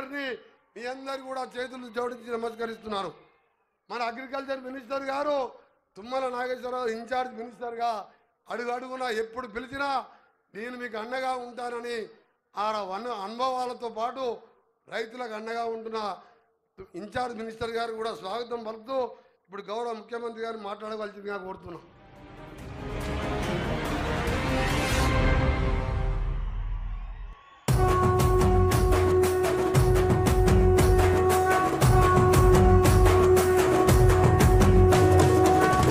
గారిని మీ అందరు కూడా చేతులు జోడించి నమస్కరిస్తున్నాను. మన అగ్రికల్చర్ మినిస్టర్ గారు తుమ్మల నాగేశ్వరరావు ఇన్ఛార్జ్ మినిస్టర్గా అడుగడుగునా ఎప్పుడు పిలిచినా నేను మీకు అండగా ఉంటానని ఆ అనుభవాలతో పాటు రైతులకు అండగా ఉంటున్న ఇన్ఛార్జ్ మినిస్టర్ గారు కూడా స్వాగతం పలుకుతూ ఇప్పుడు గౌరవ ముఖ్యమంత్రి గారు మాట్లాడవలసిందిగా కోరుతున్నాం.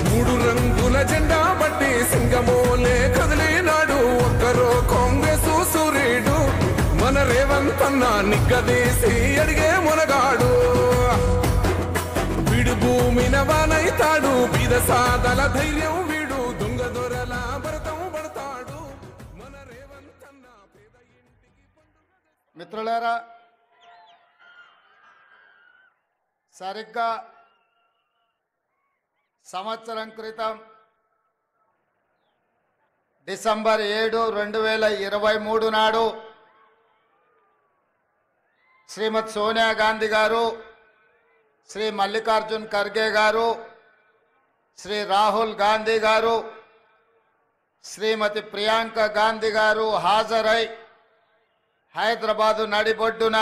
మూడు రంగుల జెండా బట్టి సింగమోలే కదిలినాడు ఒక్కరో కాంగ్రెస్ సూర్యుడు మన రేవంత్ అన్న నిగ్గదీసి అడిగే మునగాడు వీడు భూమిన వానైతాడు బీద సాదల ధైర్యం వీడు దొంగ దొరల భరతం పడతాడు మన రేవంత్ అన్న పేద ఇంటికి. మిత్రులారా, సరిగ్గా సంవత్సరం క్రితం డిసెంబర్ 7, 2023 నాడు శ్రీమతి సోనియా గాంధీ గారు, శ్రీ మల్లికార్జున్ ఖర్గే గారు, శ్రీ రాహుల్ గాంధీ గారు, శ్రీమతి ప్రియాంక గాంధీ గారు హాజరై హైదరాబాదు నడిబొడ్డున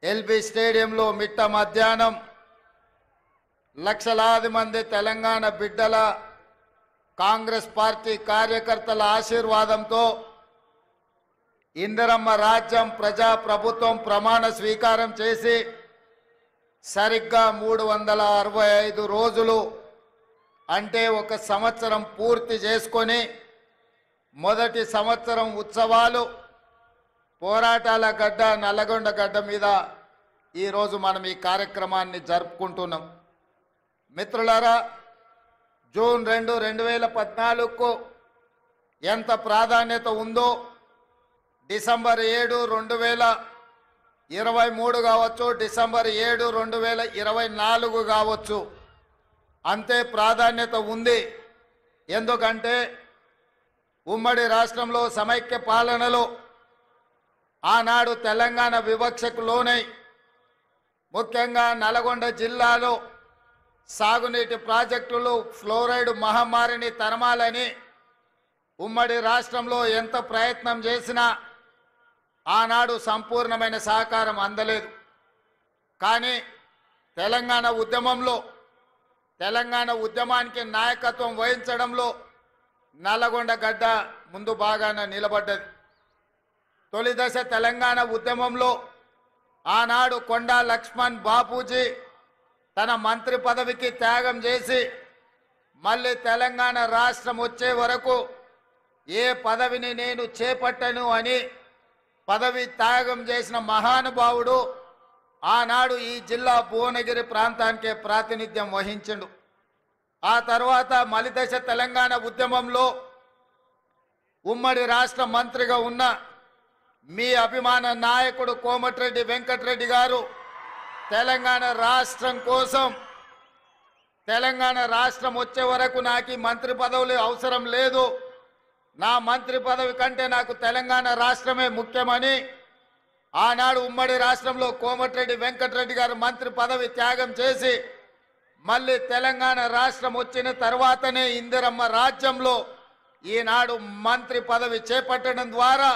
ఎల్బీ స్టేడియంలో మిట్ట మధ్యాహ్నం లక్షలాది మంది తెలంగాణ బిడ్డల కాంగ్రెస్ పార్టీ కార్యకర్తల ఆశీర్వాదంతో ఇందిరమ్మ రాజ్యం ప్రజాప్రభుత్వం ప్రమాణ స్వీకారం చేసి సరిగ్గా 365 రోజులు అంటే ఒక సంవత్సరం పూర్తి చేసుకొని మొదటి సంవత్సరం ఉత్సవాలు పోరాటాల గడ్డ నల్లగొండ గడ్డ మీద ఈరోజు మనం ఈ కార్యక్రమాన్ని జరుపుకుంటున్నాం. మిత్రులారా, జూన్ 2, 2014కు ఎంత ప్రాధాన్యత ఉందో డిసెంబర్ 7, 2023 కావచ్చు, డిసెంబర్ 7, 2024 కావచ్చు, అంతే ప్రాధాన్యత ఉంది. ఎందుకంటే ఉమ్మడి రాష్ట్రంలో సమైక్య పాలనలో ఆనాడు తెలంగాణ వివక్షకు లోనై ముఖ్యంగా నల్గొండ జిల్లాలో సాగునీటి ప్రాజెక్టులు ఫ్లోరైడ్ మహమ్మారిని తరమాలని ఉమ్మడి రాష్ట్రంలో ఎంత ప్రయత్నం చేసినా ఆనాడు సంపూర్ణమైన సహకారం అందలేదు. కానీ తెలంగాణ ఉద్యమానికి నాయకత్వం వహించడంలో నల్లగొండ గడ్డ ముందు బాగాన నిలబడ్డది. తొలి దశ తెలంగాణ ఉద్యమంలో ఆనాడు కొండా లక్ష్మణ్ బాపూజీ తన మంత్రి పదవికి త్యాగం చేసి మళ్ళీ తెలంగాణ రాష్ట్రం వచ్చే వరకు ఏ పదవిని నేను చేపట్టను అని పదవి త్యాగం చేసిన మహానుభావుడు ఆనాడు ఈ జిల్లా భువనగిరి ప్రాంతానికే ప్రాతినిధ్యం వహించిండు. ఆ తర్వాత మలిదశ తెలంగాణ ఉద్యమంలో ఉమ్మడి రాష్ట్ర మంత్రిగా ఉన్న మీ అభిమాన నాయకుడు కోమటిరెడ్డి వెంకటరెడ్డి గారు తెలంగాణ రాష్ట్రం కోసం, తెలంగాణ రాష్ట్రం వచ్చే వరకు నాకు మంత్రి పదవులు అవసరం లేదు, నా మంత్రి పదవి కంటే నాకు తెలంగాణ రాష్ట్రమే ముఖ్యమని ఆనాడు ఉమ్మడి రాష్ట్రంలో కోమటిరెడ్డి వెంకటరెడ్డి గారు మంత్రి పదవి త్యాగం చేసి మళ్ళీ తెలంగాణ రాష్ట్రం వచ్చిన తర్వాతనే ఇందిరమ్మ రాజ్యంలో ఈనాడు మంత్రి పదవి చేపట్టడం ద్వారా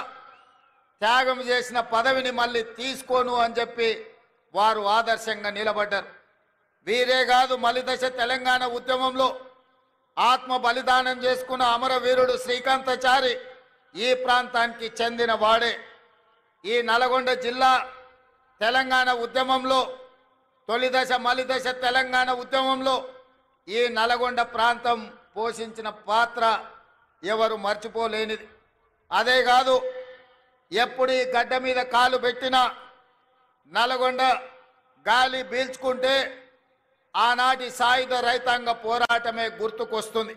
త్యాగం చేసిన పదవిని మళ్ళీ తీసుకోను అని చెప్పి వారు ఆదర్శంగా నిలబడ్డారు. వీరే కాదు, మలిదశ తెలంగాణ ఉద్యమంలో ఆత్మ బలిదానం చేసుకున్న అమరవీరుడు శ్రీకాంతాచారి ఈ ప్రాంతానికి చెందిన వాడే. ఈ నల్గొండ జిల్లా తెలంగాణ ఉద్యమంలో తొలి దశ మలిదశ తెలంగాణ ఉద్యమంలో ఈ నల్గొండ ప్రాంతం పోషించిన పాత్ర ఎవరు మర్చిపోలేనిది. అదే కాదు, ఎప్పుడు ఈ గడ్డ మీద కాలు పెట్టినా నల్గొండ గాలి పీల్చుకుంటే ఆనాటి సాయుధ రైతాంగ పోరాటమే గుర్తుకొస్తుంది.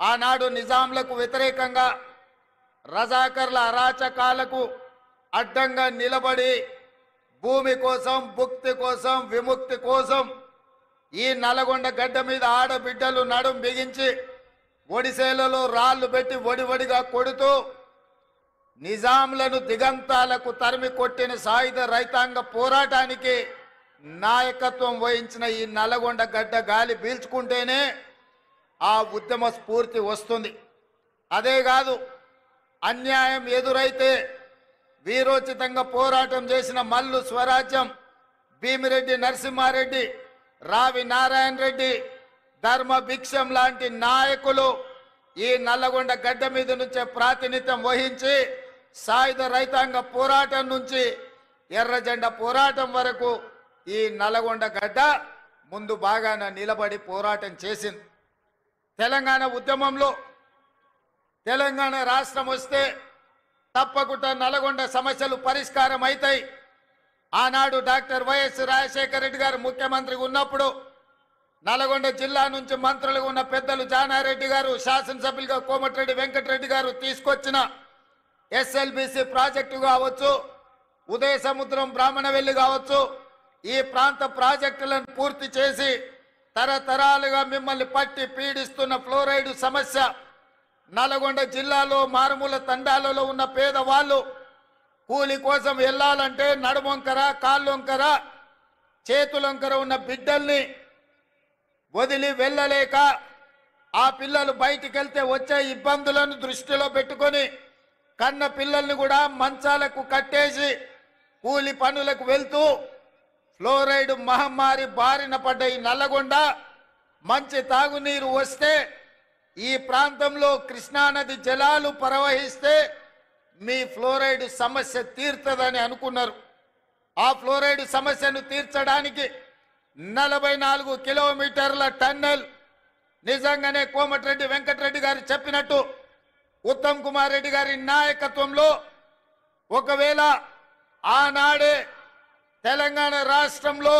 ఆనాడు నిజాంలకు వ్యతిరేకంగా రజాకర్ల అరాచకాలకు అడ్డంగా నిలబడి భూమి కోసం, భుక్తి కోసం, విముక్తి కోసం ఈ నల్గొండ గడ్డ మీద ఆడబిడ్డలు నడుం బిగించి ఒడిసేలలో రాళ్లు పెట్టి ఒడివడిగా కొడుతూ నిజాంలను దిగంతాలకు తరిమి కొట్టిన సాయుధ రైతాంగ పోరాటానికి నాయకత్వం వహించిన ఈ నల్లగొండ గడ్డ గాలి పీల్చుకుంటేనే ఆ ఉద్యమ స్ఫూర్తి వస్తుంది. అదే కాదు, అన్యాయం ఎదురైతే వీరోచితంగా పోరాటం చేసిన మల్లు స్వరాజ్యం, భీమిరెడ్డి నరసింహారెడ్డి, రావి నారాయణ రెడ్డి, ధర్మ భిక్షం లాంటి నాయకులు ఈ నల్లగొండ గడ్డ మీద నుంచే ప్రాతినిధ్యం వహించి సాయుధ రైతాంగ పోరాటం నుంచి ఎర్రజెండా పోరాటం వరకు ఈ నల్లగొండ గడ్డ ముందు బాగాన నిలబడి పోరాటం చేసింది. తెలంగాణ ఉద్యమంలో తెలంగాణ రాష్ట్రం వస్తే తప్పకుండా నల్లగొండ సమస్యలు పరిష్కారం అవుతాయి. ఆనాడు డాక్టర్ వైఎస్ రాజశేఖర రెడ్డి గారు ముఖ్యమంత్రిగా ఉన్నప్పుడు నల్లగొండ జిల్లా నుంచి మంత్రులుగా ఉన్న పెద్దలు జానారెడ్డి గారు, శాసనసభ్యులుగా కోమటిరెడ్డి వెంకటరెడ్డి గారు తీసుకొచ్చిన ఎస్ఎల్బిసి ప్రాజెక్టు కావచ్చు, ఉదయ సముద్రం బ్రాహ్మణవెల్లి కావచ్చు, ఈ ప్రాంత ప్రాజెక్టులను పూర్తి చేసి తరతరాలుగా మిమ్మల్ని పట్టి పీడిస్తున్న ఫ్లోరైడ్ సమస్య, నల్గొండ జిల్లాలో మారుమూల తండాలలో ఉన్న పేదవాళ్ళు కూలి కోసం వెళ్ళాలంటే నడుమొంకర, కాళ్ళొంకర, చేతులొంకర ఉన్న బిడ్డల్ని వదిలి వెళ్ళలేక ఆ పిల్లలు బయటికి వెళ్తే వచ్చే ఇబ్బందులను దృష్టిలో పెట్టుకొని కన్న పిల్లల్ని కూడా మంచాలకు కట్టేసి కూలి పనులకు వెళ్తూ ఫ్లోరైడ్ మహమ్మారి బారిన పడ్డ ఈ నల్లగొండ మంచి తాగునీరు వస్తే ఈ ప్రాంతంలో కృష్ణానది జలాలు ప్రవహిస్తే మీ ఫ్లోరైడ్ సమస్య తీరుతుందని అనుకున్నారు. ఆ ఫ్లోరైడ్ సమస్యను తీర్చడానికి 44 కిలోమీటర్ల టన్నెల్ నిజంగానే కోమటిరెడ్డి వెంకటరెడ్డి గారు చెప్పినట్టు ఉత్తమ్ కుమార్ రెడ్డి గారి నాయకత్వంలో ఒకవేళ ఆనాడే తెలంగాణ రాష్ట్రంలో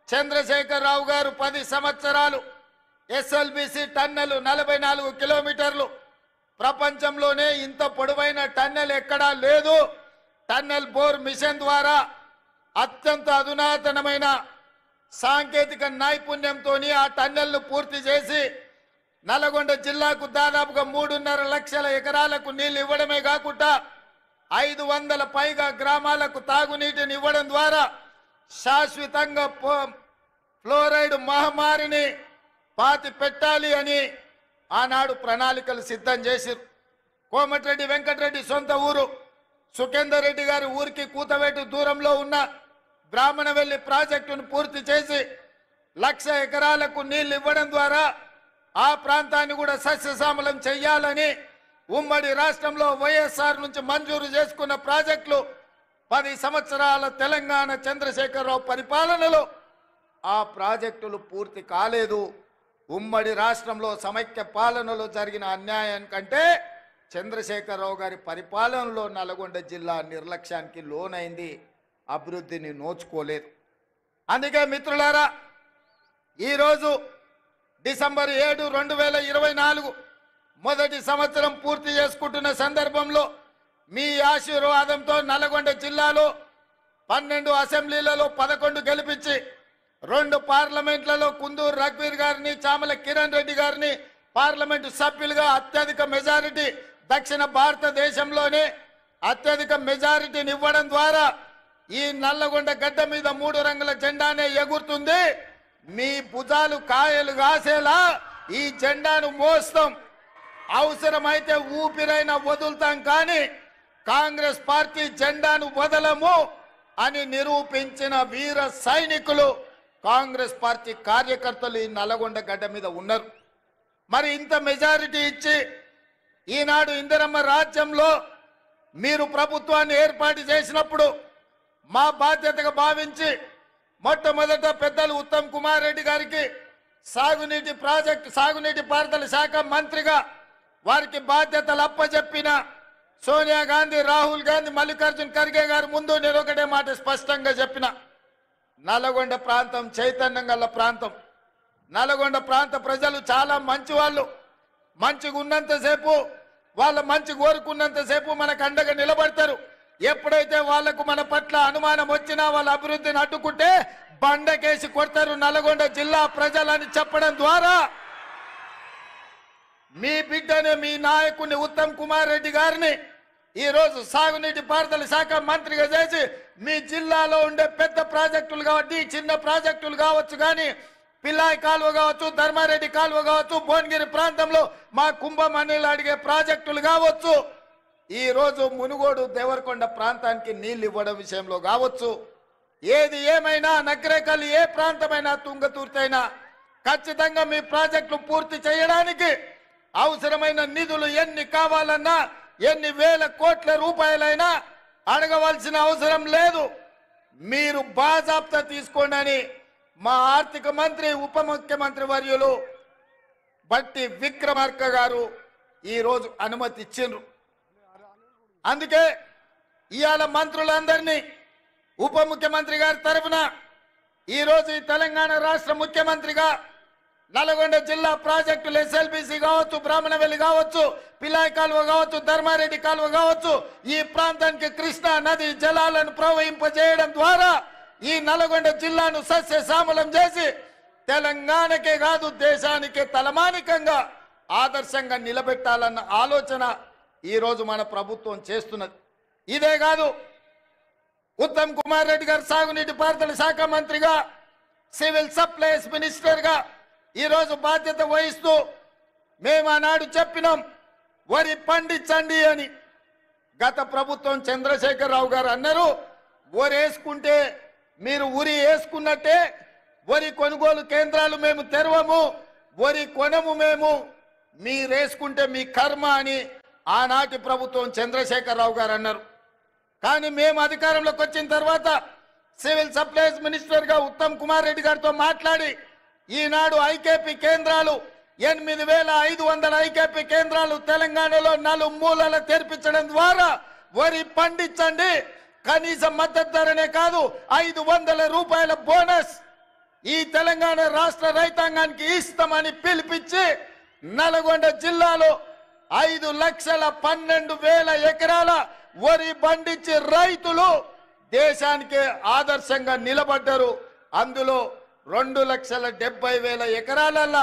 చంద్రశేఖరరావు గారు 10 సంవత్సరాలు ఎస్ఎల్బిసి టన్నెల్ 44 కిలోమీటర్లు, ప్రపంచంలోనే ఇంత పొడవైన టన్నెల్ ఎక్కడా లేదు. టన్నెల్ బోర్ మిషన్ ద్వారా అత్యంత అధునాతనమైన సాంకేతిక నైపుణ్యంతో ఆ టన్నెల్ను పూర్తి చేసి నల్గొండ జిల్లాకు దాదాపుగా 3.5 లక్షల ఎకరాలకు నీళ్లు ఇవ్వడమే కాకుండా 500 పైగా గ్రామాలకు తాగునీటిని ఇవ్వడం ద్వారా శాశ్వతంగా ఫ్లోరైడ్ మహమ్మారిని పాతి పెట్టాలి అని ఆనాడు ప్రణాళికలు సిద్ధం చేశారు. కోమటిరెడ్డి వెంకటరెడ్డి సొంత ఊరు సుఖేందర్ రెడ్డి గారి ఊరికి కూతవేటు దూరంలో ఉన్న బ్రాహ్మణవెల్లి ప్రాజెక్టును పూర్తి చేసి 1,00,000 ఎకరాలకు నీళ్లు ఇవ్వడం ద్వారా ఆ ప్రాంతాన్ని కూడా సస్యశ్యామలం చెయ్యాలని ఉమ్మడి రాష్ట్రంలో వైఎస్ఆర్ నుంచి మంజూరు చేసుకున్న ప్రాజెక్టులు 10 సంవత్సరాల తెలంగాణ చంద్రశేఖరరావు పరిపాలనలో ఆ ప్రాజెక్టులు పూర్తి కాలేదు. ఉమ్మడి రాష్ట్రంలో సమైక్య పాలనలో జరిగిన అన్యాయం కంటే చంద్రశేఖరరావు గారి పరిపాలనలో నల్గొండ జిల్లా నిర్లక్ష్యానికి లోనైంది, అభివృద్ధిని నోచుకోలేదు. అందుకే మిత్రులారా, ఈరోజు డిసెంబర్ 7, 2024 మొదటి సంవత్సరం పూర్తి చేసుకుంటున్న సందర్భంలో మీ ఆశీర్వాదంతో నల్గొండ జిల్లాలో 12 అసెంబ్లీలలో 11 గెలిపించి 2 పార్లమెంట్లలో కుందూరు రఘువీర్ గారిని, చామల కిరణ్ రెడ్డి గారిని పార్లమెంటు సభ్యులుగా అత్యధిక మెజారిటీ, దక్షిణ భారతదేశంలోనే అత్యధిక మెజారిటీని ఇవ్వడం ద్వారా ఈ నల్లగొండ గడ్డ మీద 3 రంగుల జెండానే ఎగురుతుంది. మీ భుజాలు కాయలు కాసేలా ఈ జెండాను మోస్తాం. అవసరమైతే ఊపిరైనా వదులుతాం, కానీ కాంగ్రెస్ పార్టీ జెండాను వదలము అని నిరూపించిన వీర సైనికులు కాంగ్రెస్ పార్టీ కార్యకర్తలు ఈ నల్లగొండ గడ్డ మీద ఉన్నారు. మరి ఇంత మెజారిటీ ఇచ్చి ఈనాడు ఇందిరమ్మ రాజ్యంలో మీరు ప్రభుత్వాన్ని ఏర్పాటు చేసినప్పుడు మా బాధ్యతగా భావించి మొట్టమొదట పెద్దలు ఉత్తమ్ కుమార్ రెడ్డి గారికి సాగునీటి పారుదల శాఖ మంత్రిగా వారికి బాధ్యతలు అప్పచెప్పిన సోనియా గాంధీ, రాహుల్ గాంధీ, మల్లికార్జున్ ఖర్గే గారు ముందు నేను ఒకటే మాట స్పష్టంగా చెప్పిన, నల్గొండ ప్రాంతం చైతన్యం గల ప్రాంతం. నల్గొండ ప్రాంత ప్రజలు చాలా మంచి వాళ్ళు. మంచిగా ఉన్నంతసేపు, వాళ్ళ మంచి కోరుకున్నంతసేపు మనకు అండగా నిలబడతారు. ఎప్పుడైతే వాళ్లకు మన పట్ల అనుమానం వచ్చినా వాళ్ళ అభివృద్ధిని అడ్డుకుంటే బండకేసి కొడతారు నల్గొండ జిల్లా ప్రజలని చెప్పడం ద్వారా మీ బిడ్డని, మీ నాయకుని ఉత్తమ్ కుమార్ రెడ్డి గారిని ఈ రోజు సాగునీటి పారుదల శాఖ మంత్రిగా చేసి మీ జిల్లాలో ఉండే పెద్ద ప్రాజెక్టులు కాబట్టి చిన్న ప్రాజెక్టులు కావచ్చు, కానీ పిల్లాయి కాలువ కావచ్చు, ధర్మారెడ్డి కాలువ కావచ్చు, భువనగిరి ప్రాంతంలో మా కుంభమణిలు అడిగే ప్రాజెక్టులు కావచ్చు, ఈ రోజు మునుగోడు దేవరకొండ ప్రాంతానికి నీళ్లు ఇవ్వడం విషయంలో కావచ్చు, ఏది ఏమైనా నగరేకల్ ఏ ప్రాంతమైనా తుంగతుర్తైనా ఖచ్చితంగా మీ ప్రాజెక్టులు పూర్తి చేయడానికి అవసరమైన నిధులు ఎన్ని కావాలన్నా ఎన్ని వేల కోట్ల రూపాయలైనా అడగవలసిన అవసరం లేదు. మీరు బాజాప్తా తీసుకోండి అని మా ఆర్థిక మంత్రి ఉప ముఖ్యమంత్రి వర్యులు బట్టి విక్రమార్క గారు ఈ రోజు అనుమతి ఇచ్చిండ్రు. అందుకే ఇవాళ మంత్రులందరినీ ఉప ముఖ్యమంత్రి గారి తరఫున ఈ రోజు ఈ తెలంగాణ రాష్ట్ర ముఖ్యమంత్రిగా నల్గొండ జిల్లా ప్రాజెక్టులు ఎస్ఎల్బిసి కావచ్చు, బ్రాహ్మణవెల్లి కావచ్చు, పిలాయి కాలువ కావచ్చు, ధర్మారెడ్డి కాలువ కావచ్చు, ఈ ప్రాంతానికి కృష్ణా నది జలాలను ప్రవహింపజేయడం ద్వారా ఈ నల్గొండ జిల్లాను సస్యశ్యామలం చేసి తెలంగాణకే కాదు దేశానికే తలమానికంగా ఆదర్శంగా నిలబెట్టాలన్న ఆలోచన ఈ రోజు మన ప్రభుత్వం చేస్తున్నది. ఇదే కాదు, ఉత్తమ్ కుమార్ రెడ్డి గారు సాగునీటి పారుదల శాఖ మంత్రిగా, సివిల్ సప్లైస్ మినిస్టర్ గా ఈ రోజు బాధ్యత వహిస్తూ మేము ఆనాడు చెప్పినాం వరి పండించండి అని. గత ప్రభుత్వం చంద్రశేఖరరావు గారు అన్నారు, వరి వేసుకుంటే మీరు ఉరి వేసుకున్నట్టే, వరి కొనుగోలు కేంద్రాలు మేము తెరవము, వరి కొనము మేము, మీరేసుకుంటే మీ కర్మ అని ఆనాటి ప్రభుత్వం చంద్రశేఖరరావు గారు అన్నారు. కానీ మేము అధికారంలోకి వచ్చిన తర్వాత సివిల్ సప్లైస్ మినిస్టర్ గా ఉత్తమ్ కుమార్ రెడ్డి గారితో మాట్లాడి ఈనాడు ఐకేపీ కేంద్రాలు 8,500 ఐకేపీ కేంద్రాలు తెలంగాణలో 4 మూలల తెరిపించడం ద్వారా వరి పండించండి, కనీస మద్దతు ధరనే కాదు 500 రూపాయల బోనస్ ఈ తెలంగాణ రాష్ట్ర రైతాంగానికి ఇస్తామని పిలిపించి నల్గొండ జిల్లాలో 5,12,000 ఎకరాల వరి పండించి రైతులు దేశానికి ఆదర్శంగా నిలబడ్డారు. అందులో 2,70,000 ఎకరాల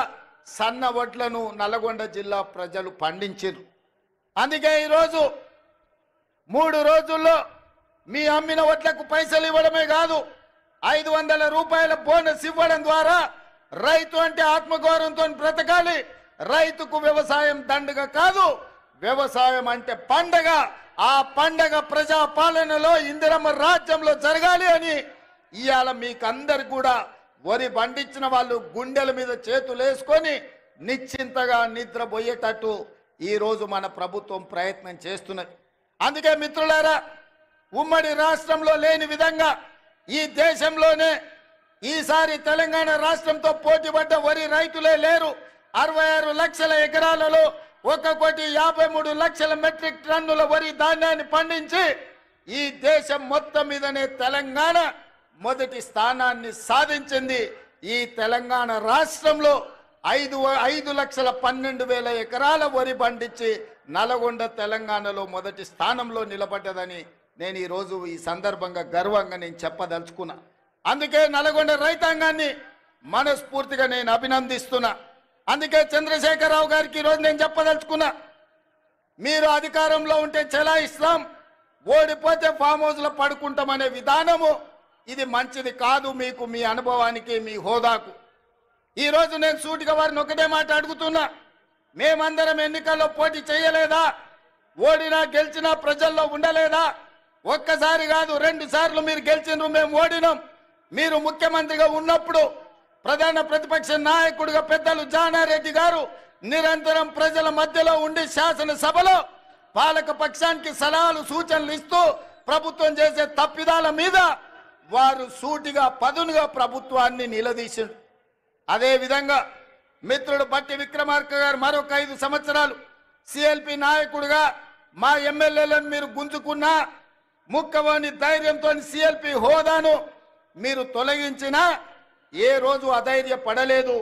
సన్న వడ్లను నల్గొండ జిల్లా ప్రజలు పండించారు. అందుకే ఈరోజు 3 రోజుల్లో మీ అమ్మిన వడ్లకు పైసలు ఇవ్వడమే కాదు 500 రూపాయల బోనస్ ఇవ్వడం ద్వారా రైతు అంటే ఆత్మగౌరవంతో బ్రతకాలి, రైతుకు వ్యవసాయం దండగ కాదు, వ్యవసాయం అంటే పండగ, ఆ పండగ ప్రజా పాలనలో ఇందిరమ్మ రాజ్యంలో జరగాలి అని ఇవాళ మీకందరు కూడా వరి పండించిన వాళ్ళు గుండెల మీద చేతులు వేసుకొని నిశ్చింతగా నిద్రపోయేటట్టు ఈ రోజు మన ప్రభుత్వం ప్రయత్నం చేస్తున్నది. అందుకే మిత్రులారా, ఉమ్మడి రాష్ట్రంలో లేని విధంగా ఈ దేశంలోనే ఈసారి తెలంగాణ రాష్ట్రంతో పోటీపడ్డ వరి రైతులే లేరు. 66 లక్షల ఎకరాలలో 1,53,00,000 మెట్రిక్ టన్నుల వరి ధాన్యాన్ని పండించి ఈ దేశం మొత్తం మీదనే తెలంగాణ మొదటి స్థానాన్ని సాధించింది. ఈ తెలంగాణ రాష్ట్రంలో 5,12,000 ఎకరాల వరి పండించి నల్గొండ తెలంగాణలో మొదటి స్థానంలో నిలబడ్డదని నేను ఈరోజు ఈ సందర్భంగా గర్వంగా నేను చెప్పదలుచుకున్నా. అందుకే నల్గొండ రైతాంగాన్ని మనస్ఫూర్తిగా నేను అభినందిస్తున్నా. అందుకే చంద్రశేఖరరావు గారికి ఈరోజు నేను చెప్పదలుచుకున్నా, మీరు అధికారంలో ఉంటే చెలాయిస్తాం, ఓడిపోతే ఫామ్ హౌస్లో పడుకుంటామనే విధానము ఇది మంచిది కాదు మీకు, మీ అనుభవానికి, మీ హోదాకు. ఈరోజు నేను సూటిగా వారిని ఒకటే మాట అడుగుతున్నా, మేమందరం ఎన్నికల్లో పోటీ చేయలేదా? ఓడినా గెలిచినా ప్రజల్లో ఉండలేదా? ఒక్కసారి కాదు 2 సార్లు మీరు గెలిచినారు, మేము ఓడినాం. మీరు ముఖ్యమంత్రిగా ఉన్నప్పుడు ప్రధాన ప్రతిపక్ష నాయకుడిగా పెద్దలు జానారెడ్డి గారు నిరంతరం ప్రజల మధ్యలో ఉండి శాసనసభలో పాలక పక్షానికి సలహాలు సూచనలు ఇస్తూ ప్రభుత్వం చేసే తప్పిదాల మీద వారు సూటిగా పదునుగా ప్రభుత్వాన్ని నిలదీశారు. అదే విధంగా మిత్రుడు బట్టి విక్రమార్క గారు మరొక 5 సంవత్సరాలు సిఎల్పి నాయకుడిగా మా ఎమ్మెల్యేలను మీరు గుంజుకున్నా, ముక్కవాని ధైర్యంతో సిఎల్పి హోదాను మీరు తొలగించినా ఏ రోజు అధైర్య పడలేదు.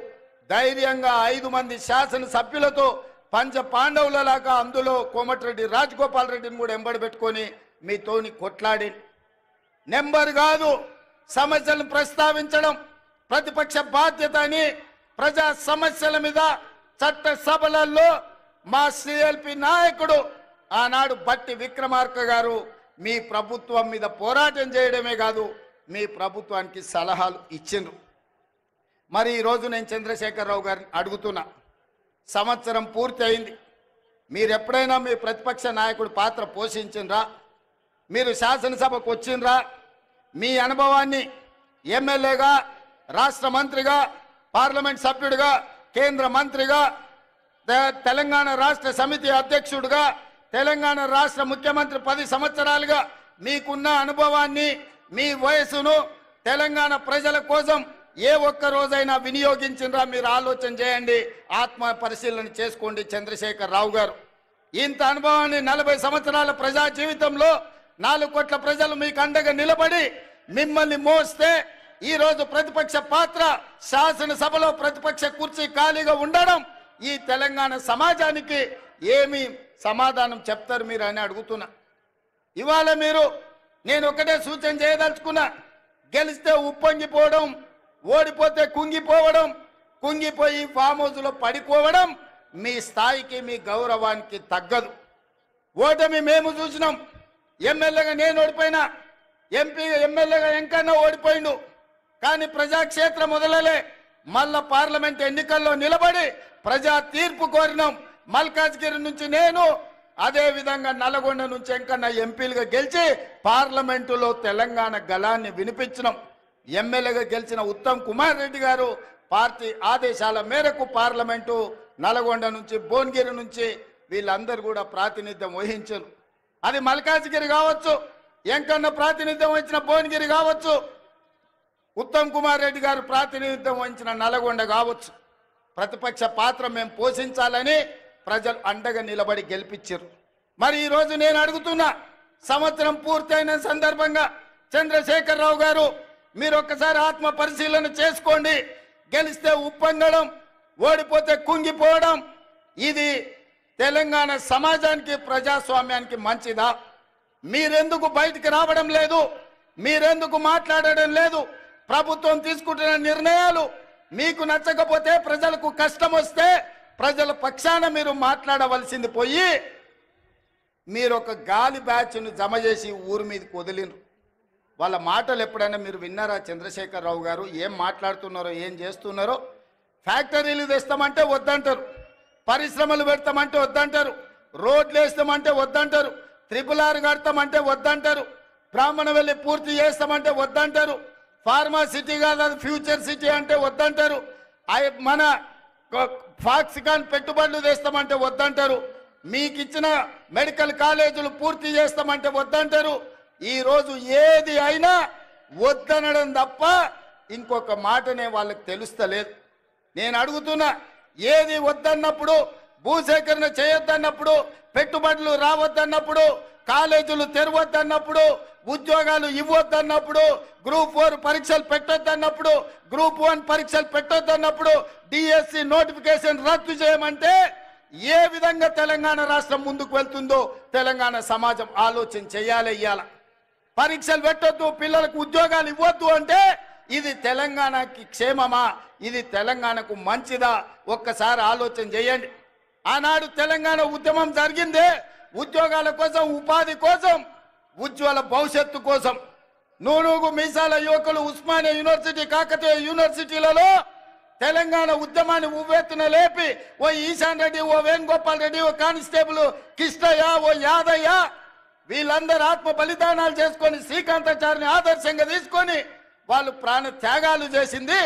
ధైర్యంగా 5 మంది శాసనసభ్యులతో పంచ పాండవులలాగా అందులో కోమటిరెడ్డి రాజగోపాల్ రెడ్డిని కూడా ఎంబడి పెట్టుకొని మీతోని కొట్లాడి, నెంబర్ కాదు సమస్యలను ప్రస్తావించడం ప్రతిపక్ష బాధ్యత అని ప్రజా సమస్యల మీద చట్ట సభలలో మా సిఎల్పి నాయకుడు ఆనాడు బట్టి విక్రమార్క గారు మీ ప్రభుత్వం మీద పోరాటం చేయడమే కాదు మీ ప్రభుత్వానికి సలహాలు ఇచ్చిండ్రు. మరి ఈరోజు నేను చంద్రశేఖరరావు గారిని అడుగుతున్నా, సంవత్సరం పూర్తి అయింది. మీరు ఎప్పుడైనా మీ ప్రతిపక్ష నాయకుడు పాత్ర పోషించిండ్రా? మీరు శాసనసభకు వచ్చిండ్రా? మీ అనుభవాన్ని ఎమ్మెల్యేగా, రాష్ట్ర మంత్రిగా, పార్లమెంట్ సభ్యుడిగా, కేంద్ర మంత్రిగా, తెలంగాణ రాష్ట్ర సమితి అధ్యక్షుడిగా, తెలంగాణ రాష్ట్ర ముఖ్యమంత్రి 10 సంవత్సరాలుగా మీకున్న అనుభవాన్ని, మీ వయసును తెలంగాణ ప్రజల కోసం ఏ ఒక్క రోజైనా వినియోగించిండ్రా? మీరు ఆలోచన చేయండి, ఆత్మ పరిశీలన చేసుకోండి. చంద్రశేఖరరావు గారు ఇంత అనుభవాన్ని 40 సంవత్సరాల ప్రజా జీవితంలో 4 కోట్ల ప్రజలు మీకు అండగా నిలబడి మిమ్మల్ని మోస్తే ఈరోజు ప్రతిపక్ష పాత్ర, శాసనసభలో ప్రతిపక్ష కుర్చీ ఖాళీగా ఉండడం, ఈ తెలంగాణ సమాజానికి ఏమి సమాధానం చెప్తారు మీరు అని అడుగుతున్నా. ఇవాళ మీరు నేను ఒకటే సూచన చేయదలుచుకున్నా, గెలిస్తే ఉప్పొంగిపోవడం, ఓడిపోతే కుంగిపోవడం, కుంగిపోయి ఫామ్ హౌస్లో పడిపోవడం మీ స్థాయికి, మీ గౌరవానికి తగ్గదు. ఓటమి మేము చూసినాం. ఎమ్మెల్యేగా నేను ఓడిపోయినా, ఎమ్మెల్యేగా ఎంకన్నా ఓడిపోయిండు. కానీ ప్రజాక్షేత్రం మొదలలే మళ్ళా పార్లమెంట్ ఎన్నికల్లో నిలబడి ప్రజా తీర్పు కోరినాం. మల్కాజ్గిరి నుంచి నేను, అదే విధంగా నల్గొండ నుంచి ఎంకన్నా ఎంపీలుగా గెలిచి పార్లమెంటులో తెలంగాణ గళాన్ని వినిపించినాం. ఎమ్మెల్యేగా గెలిచిన ఉత్తమ్ కుమార్ రెడ్డి గారు పార్టీ ఆదేశాల మేరకు పార్లమెంటు నల్గొండ నుంచి, భువనగిరి నుంచి వీళ్ళందరూ కూడా ప్రాతినిధ్యం వహించారు. అది మల్కాజ్గిరి కావచ్చు, ఎంకన్నా ప్రాతినిధ్యం వహించిన భువనగిరి కావచ్చు, ఉత్తమ్ కుమార్ రెడ్డి గారు ప్రాతినిధ్యం వహించిన నల్గొండ కావచ్చు. ప్రతిపక్ష పాత్ర మేము పోషించాలని ప్రజలు అండగా నిలబడి గెలిపించారు. మరి ఈరోజు నేను అడుగుతున్నా, సంవత్సరం పూర్తయిన సందర్భంగా చంద్రశేఖరరావు గారు మీరు ఒక్కసారి ఆత్మ పరిశీలన చేసుకోండి. గెలిస్తే ఉప్పొంగడం, ఓడిపోతే కుంగిపోవడం, ఇది తెలంగాణ సమాజానికి, ప్రజాస్వామ్యానికి మంచిదా? మీరెందుకు బయటికి రావడం లేదు? మీరెందుకు మాట్లాడడం లేదు? ప్రభుత్వం తీసుకుంటున్న నిర్ణయాలు మీకు నచ్చకపోతే, ప్రజలకు కష్టం వస్తే ప్రజల పక్షాన మీరు మాట్లాడవలసింది పోయి మీరు ఒక గాలి బ్యాచ్ను జమ చేసి ఊరి మీదకి వదిలినరు. వాళ్ళ మాటలు ఎప్పుడైనా మీరు విన్నారా? చంద్రశేఖరరావు గారు ఏం మాట్లాడుతున్నారో, ఏం చేస్తున్నారో? ఫ్యాక్టరీలు తెస్తామంటే వద్దంటారు, పరిశ్రమలు పెడతామంటే వద్దంటారు, రోడ్లు వేస్తామంటే వద్దంటారు, RRR కడతామంటే వద్దంటారు, బ్రాహ్మణవెల్లి పూర్తి చేస్తామంటే వద్దంటారు, ఫార్మా సిటీ కాదు అది ఫ్యూచర్ సిటీ అంటే వద్దంటారు, మన ఫాక్సికాన్ పెట్టుబడులు తెస్తామంటే వద్దంటారు, మీకు ఇచ్చిన మెడికల్ కాలేజీలు పూర్తి చేస్తామంటే వద్దంటారు. ఈరోజు ఏది అయినా వద్దనడం తప్ప ఇంకొక మాటనే వాళ్ళకి తెలుస్తలేదు. నేను అడుగుతున్నా, ఏది వద్దన్నప్పుడు, భూసేకరణ చేయొద్దన్నప్పుడు, పెట్టుబడులు రావద్దన్నప్పుడు, కాలేజీలు తెరవద్దన్నప్పుడు, ఉద్యోగాలు ఇవ్వద్దన్నప్పుడు, గ్రూప్ 4 పరీక్షలు పెట్టొద్దన్నప్పుడు, గ్రూప్ 1 పరీక్షలు పెట్టొద్దన్నప్పుడు, డిఎస్సి నోటిఫికేషన్ రద్దు చేయమంటే ఏ విధంగా తెలంగాణ రాష్ట్రం ముందుకు వెళ్తుందో తెలంగాణ సమాజం ఆలోచన చేయాలి. ఇయ్యాల పరీక్షలు పెట్టొద్దు, పిల్లలకు ఉద్యోగాలు ఇవ్వద్దు అంటే ఇది తెలంగాణకి క్షేమమా? ఇది తెలంగాణకు మంచిదా? ఒక్కసారి ఆలోచన చేయండి. ఆనాడు తెలంగాణ ఉద్యమం జరిగిందే ఉద్యోగాల కోసం, ఉపాధి కోసం, ఉజ్వల భవిష్యత్తు కోసం. నూనూగు మీసాల యువకులు ఉస్మానియా యూనివర్సిటీ, కాకతీయ యూనివర్సిటీలలో తెలంగాణ ఉద్యమాన్ని ఉవ్వెత్తున లేపి ఓ ఈశాన్ రెడ్డి, ఓ వేణుగోపాల్ రెడ్డి, ఓ కానిస్టేబుల్ కిష్టయ్య, ఓ యాదయ్య వీళ్ళందరూ ఆత్మ బలిదానాలు చేసుకొని శ్రీకాంతాచారిని ఆదర్శంగా తీసుకొని వాళ్ళు ప్రాణ త్యాగాలు చేసింది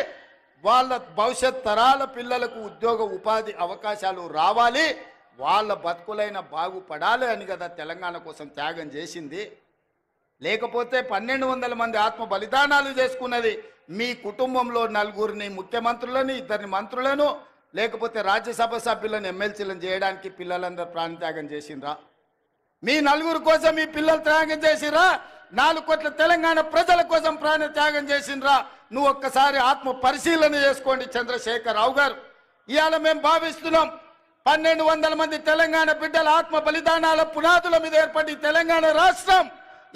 వాళ్ళ భవిష్యత్ తరాల పిల్లలకు ఉద్యోగ ఉపాధి అవకాశాలు రావాలి, వాళ్ళ బతుకులైన బాగుపడాలి అని కదా తెలంగాణ కోసం త్యాగం చేసింది. లేకపోతే 1200 మంది ఆత్మ బలిదానాలు చేసుకున్నది మీ కుటుంబంలో 4 ముఖ్యమంత్రులను, 2 మంత్రులను, లేకపోతే రాజ్యసభ సభ్యులను, ఎమ్మెల్సీలను చేయడానికి పిల్లలందరూ ప్రాణత్యాగం చేసిండ్రా? మీ 4 కోసం మీ పిల్లలు త్యాగం చేసిరా? 4 కోట్ల తెలంగాణ ప్రజల కోసం ప్రాణ త్యాగం చేసిండ్రా? నువ్వు ఒక్కసారి ఆత్మ పరిశీలన చేసుకోండి చంద్రశేఖరరావు గారు. ఇవాళ మేము భావిస్తున్నాం 1200 మంది తెలంగాణ బిడ్డల ఆత్మ బలిదానాల పునాదుల మీద ఏర్పడి తెలంగాణ రాష్ట్రం,